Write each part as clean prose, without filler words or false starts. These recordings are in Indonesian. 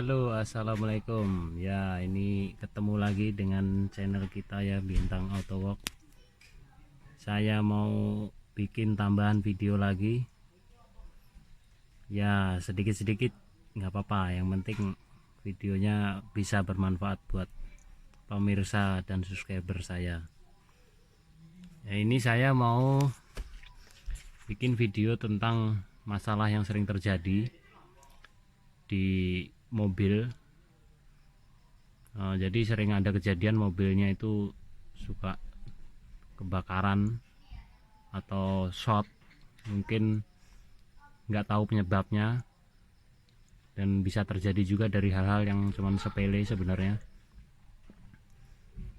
Halo, assalamualaikum. Ya, ini ketemu lagi dengan channel kita ya, Bintang Autowork. Saya mau bikin tambahan video lagi. Ya, sedikit-sedikit nggak apa-apa. Yang penting videonya bisa bermanfaat buat pemirsa dan subscriber saya. Ya, ini saya mau bikin video tentang masalah yang sering terjadi di mobil. Jadi sering ada kejadian mobilnya itu suka kebakaran atau short, mungkin nggak tahu penyebabnya, dan bisa terjadi juga dari hal-hal yang cuman sepele sebenarnya.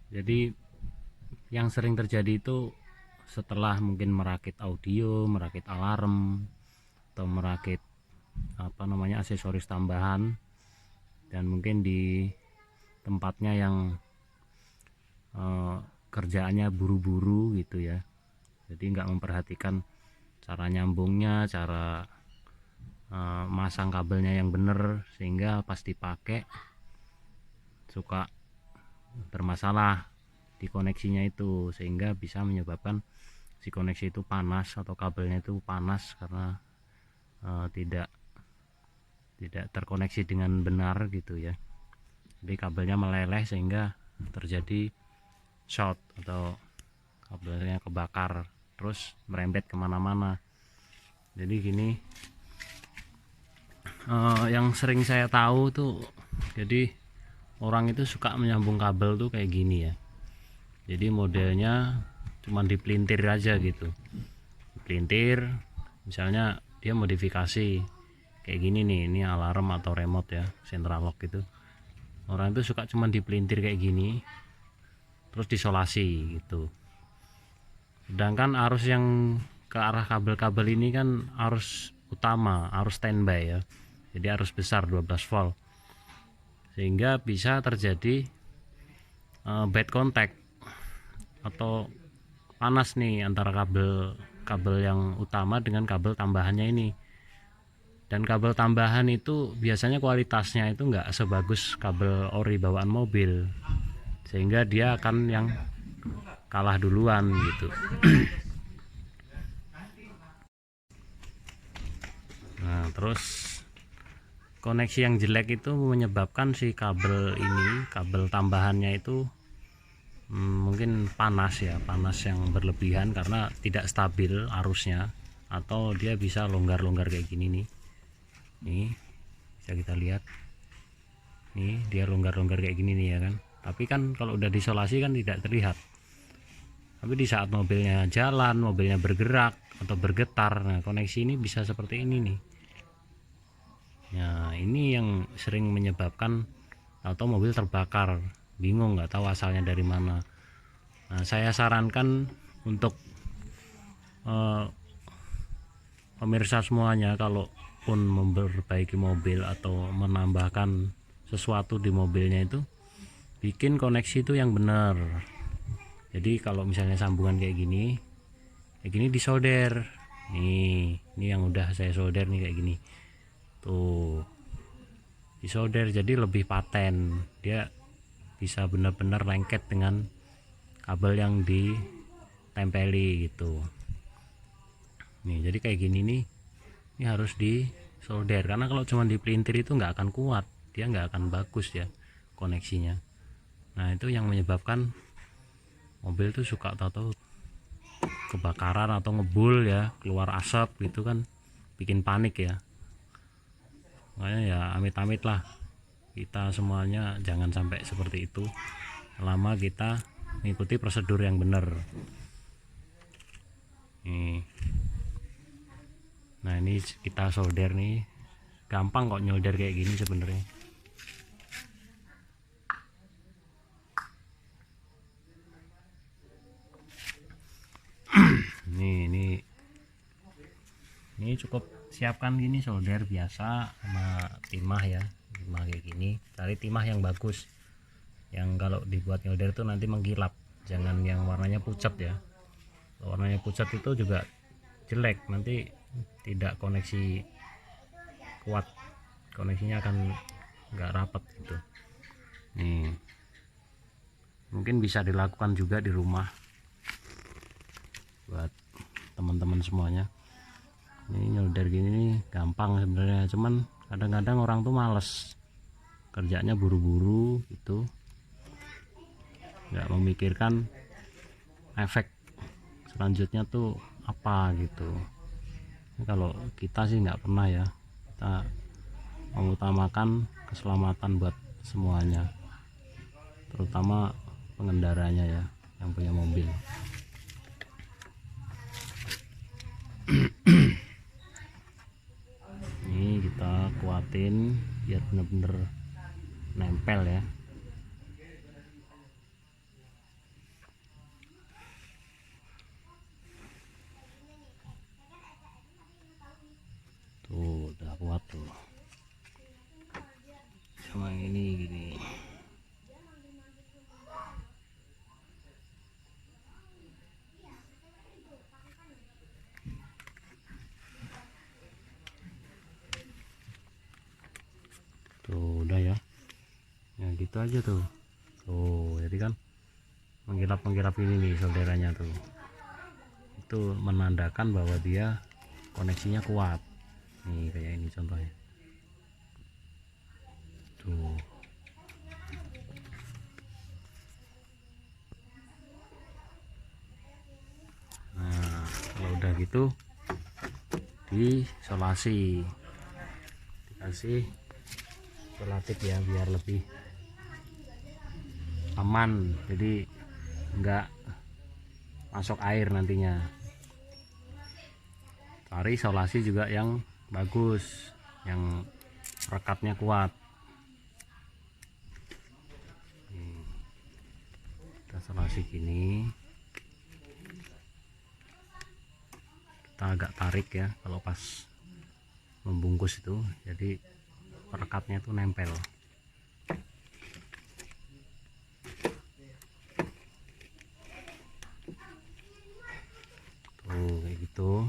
Jadi yang sering terjadi itu setelah mungkin merakit audio, merakit alarm, atau merakit aksesoris tambahan, dan mungkin di tempatnya yang kerjaannya buru-buru gitu ya, jadi nggak memperhatikan cara nyambungnya, cara masang kabelnya yang bener, sehingga pas dipakai suka bermasalah di koneksinya itu, sehingga bisa menyebabkan si koneksi itu panas atau kabelnya itu panas karena tidak terkoneksi dengan benar gitu ya. Jadi kabelnya meleleh sehingga terjadi short atau kabelnya kebakar terus merembet kemana-mana. Jadi gini, yang sering saya tahu tuh, jadi orang itu suka menyambung kabel tuh kayak gini ya. Jadi modelnya cuma dipelintir aja gitu, dipelintir. Misalnya dia modifikasi kayak gini nih, ini alarm atau remote ya, central lock gitu. Orang itu suka cuma dipelintir kayak gini terus disolasi gitu. Sedangkan arus yang ke arah kabel-kabel ini kan arus utama, arus standby ya, jadi arus besar 12 volt, sehingga bisa terjadi bad contact atau panas nih antara kabel yang utama dengan kabel tambahannya ini. Dan kabel tambahan itu biasanya kualitasnya itu nggak sebagus kabel ori bawaan mobil, sehingga dia akan yang kalah duluan gitu. Nah, terus koneksi yang jelek itu menyebabkan si kabel ini, kabel tambahannya itu mungkin panas ya, panas yang berlebihan karena tidak stabil arusnya, atau dia bisa longgar-longgar kayak gini nih. Nih, bisa kita lihat. Nih, dia longgar-longgar kayak gini nih ya kan. Tapi kan kalau udah diisolasi kan tidak terlihat. Tapi di saat mobilnya jalan, mobilnya bergerak atau bergetar, nah koneksi ini bisa seperti ini nih. Nah, ini yang sering menyebabkan atau mobil terbakar, bingung nggak tahu asalnya dari mana. Nah, saya sarankan untuk pemirsa semuanya, kalaupun memperbaiki mobil atau menambahkan sesuatu di mobilnya itu, bikin koneksi itu yang benar. Jadi kalau misalnya sambungan kayak gini disolder. Ini yang udah saya solder nih kayak gini. Tuh, disolder jadi lebih paten. Dia bisa benar-benar lengket dengan kabel yang ditempeli gitu. Nih, jadi kayak gini nih. Ini harus disolder, karena kalau cuma dipelintir itu nggak akan kuat. Dia nggak akan bagus ya koneksinya. Nah, itu yang menyebabkan mobil tuh suka tahu-tahu kebakaran atau ngebul ya, keluar asap gitu kan, bikin panik ya. Makanya ya amit-amit lah, kita semuanya jangan sampai seperti itu selama kita mengikuti prosedur yang benar. Nih. Nah, ini kita solder nih, gampang kok nyolder kayak gini sebenarnya. ini cukup siapkan gini solder biasa sama timah ya, timah kayak gini. Cari timah yang bagus, yang kalau dibuat nyolder tuh nanti mengkilap, jangan yang warnanya pucat ya. Warnanya pucat itu juga jelek, nanti tidak koneksi kuat, koneksinya akan nggak rapat gitu. Nih, mungkin bisa dilakukan juga di rumah buat teman-teman semuanya. Ini nyolder gini nih gampang sebenarnya, cuman kadang-kadang orang tuh males, kerjanya buru-buru gitu, nggak memikirkan efek selanjutnya tuh apa gitu. Kalau kita sih nggak pernah ya, kita mengutamakan keselamatan buat semuanya, terutama pengendaranya ya, yang punya mobil. Ini kita kuatin biar bener-bener nempel ya. Tuh udah kuat tuh, sama ini gini. Tuh udah ya, ya gitu aja tuh. Tuh jadi kan menggilap-menggilap ini nih solderannya tuh, itu menandakan bahwa dia koneksinya kuat nih, kayak ini contohnya tuh. Nah kalau udah gitu diisolasi, dikasih isolatif ya biar lebih aman, jadi enggak masuk air nantinya. Cari isolasi juga yang bagus, yang rekatnya kuat. Kita isolasi gini, kita agak tarik ya kalau pas membungkus itu, jadi perekatnya itu nempel. Tuh kayak gitu,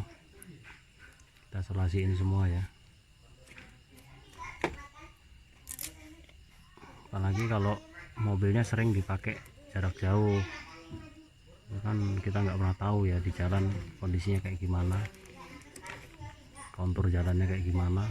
kita isolasiin semua ya. Apalagi kalau mobilnya sering dipakai jarak jauh, kan kita nggak pernah tahu ya di jalan kondisinya kayak gimana, kontur jalannya kayak gimana.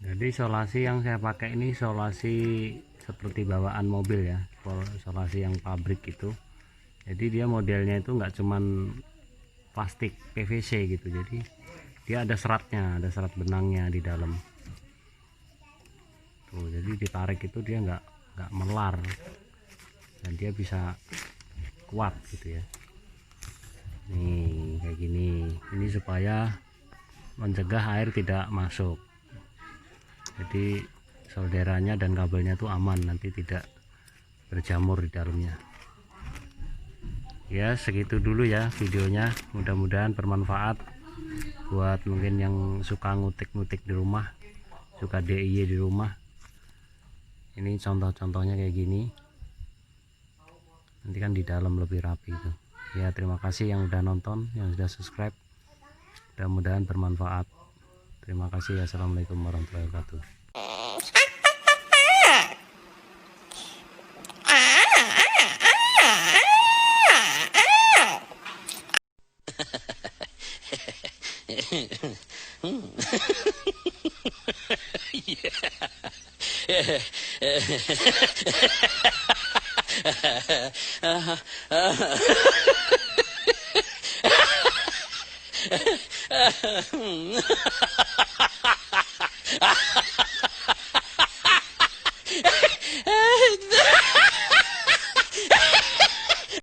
Jadi isolasi yang saya pakai ini isolasi seperti bawaan mobil ya, isolasi yang pabrik itu. Jadi dia modelnya itu nggak cuman plastik PVC gitu, jadi dia ada seratnya, ada serat benangnya di dalam tuh, jadi ditarik itu dia nggak melar dan dia bisa kuat gitu ya. Nih kayak gini, ini supaya mencegah air tidak masuk, jadi solderannya dan kabelnya tuh aman, nanti tidak berjamur di dalamnya. Ya segitu dulu ya videonya, mudah-mudahan bermanfaat buat mungkin yang suka ngutik-ngutik di rumah, suka DIY di rumah. Ini contoh-contohnya kayak gini, nanti kan di dalam lebih rapi itu ya. Terima kasih yang udah nonton, yang sudah subscribe, mudah-mudahan bermanfaat. Terima kasih. Assalamualaikum warahmatullahi wabarakatuh.